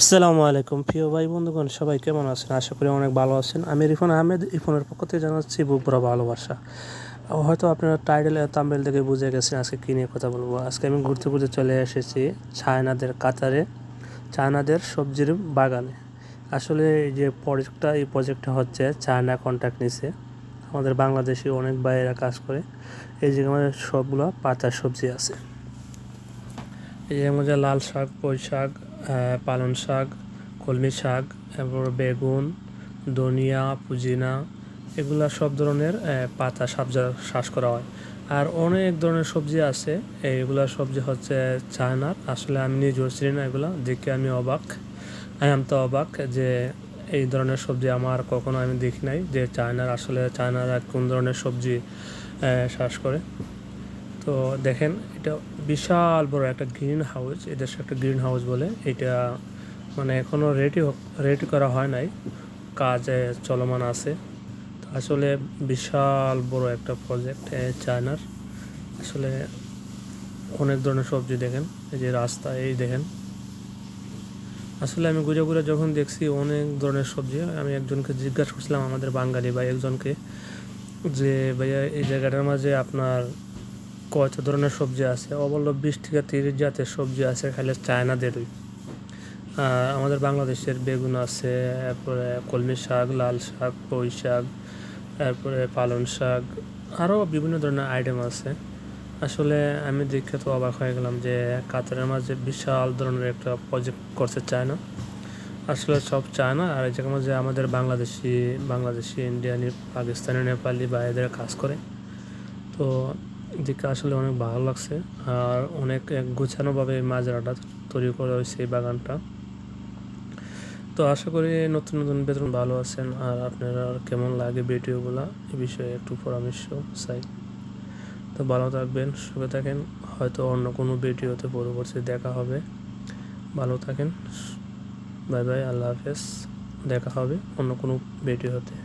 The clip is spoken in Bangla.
আসসালামু আলাইকুম প্রিয় ভাই বন্ধুগণ, সবাই কেমন আছেন? আশা করি অনেক ভালো আছেন। আমি রিফান আহমেদ, ইরফানের পক্ষ থেকে জানাচ্ছি বুক ভরা ভালোবাসা। হয়তো আপনারা টাইটেল থাম্বনেল থেকে বুঝে গেছেন আজকে কী নিয়ে কথা বলবো। আজকে আমি ঘুরতে ঘুরতে চলে এসেছি চায়নাদের কাতারে, চায়নাদের সবজির বাগানে। আসলে এই প্রজেক্টটা হচ্ছে চায়না কন্ট্রাক্ট নিছে। আমাদের বাংলাদেশি অনেক ভাইয়েরা কাজ করে। এই জায়গায় সবগুলো পাতার সবজি আছে। এই যে মধ্যে লাল শাক, পুঁই শাক, পালং শাক, কলমি শাক, তারপর বেগুন, ধনিয়া, পুদিনা, এগুলা সব ধরনের পাতা চাষ করা হয়। আর অনেক ধরনের সবজি আছে। এইগুলা সবজি হচ্ছে চায়নার। আসলে আমি নিজেও চিনি না, এগুলা দেখে আমি অবাক। তো অবাক যে এই ধরনের সবজি আমার কখনো আমি দেখি নাই, যে চায়নারা কোন ধরনের সবজি চাষ করে। তো দেখেন, এটা বিশাল বড় একটা গ্রিন হাউস, এদেশে একটা গ্রিন হাউস বলে। এটা মানে এখনও রেডি করা হয় নাই, কাজে চলমান আছে। তো আসলে বিশাল বড় একটা প্রজেক্ট চায়নার। আসলে অনেক ধরনের সবজি দেখেন, এই যে রাস্তা, এই দেখেন। আসলে আমি ঘুরে ঘুরে যখন দেখছি অনেক ধরনের সবজি, আমি একজনকে জিজ্ঞাসা করছিলাম, আমাদের বাঙালি ভাই একজনকে, যে ভাইয়া এই জায়গাটার মাঝে আপনার কত ধরনের সবজি আছে? ও বললো 20 থেকে 30 জাতের সবজি আছে খালি চায়নাদেরই। আমাদের বাংলাদেশের বেগুন আছে, তারপরে কলমি শাক, লাল শাক, পুঁই শাক, তারপরে পালং শাক, আরও বিভিন্ন ধরনের আইটেম আছে। আসলে আমি দেখে তো অবাক হয়ে গেলাম যে কাতারের মাঝে বিশাল ধরনের একটা প্রজেক্ট করছে চায়না। আসলে সব চায়না, আর এই জায়গার মাঝে আমাদের বাংলাদেশি ইন্ডিয়ানি, পাকিস্তানি, নেপালি ভাইদের কাজ করে। তো দেখে আসলে অনেক ভালো লাগছে। আর অনেক গোছানোভাবে মাজরাটা তৈরি করা হয়েছে এই বাগানটা। তো আশা করি নতুন নতুন বেতন ভালো আছেন। আর আপনারা কেমন লাগে ভিডিওগুলো, এ বিষয়ে একটু পরামর্শ চাই। তো ভালো থাকবেন, সুখে থাকেন। হয়তো অন্য কোনো ভিডিওতে পরবর্তী দেখা হবে। ভালো থাকেন, বাই বাই, আল্লাহ হাফেজ। দেখা হবে অন্য কোনো ভিডিওতে।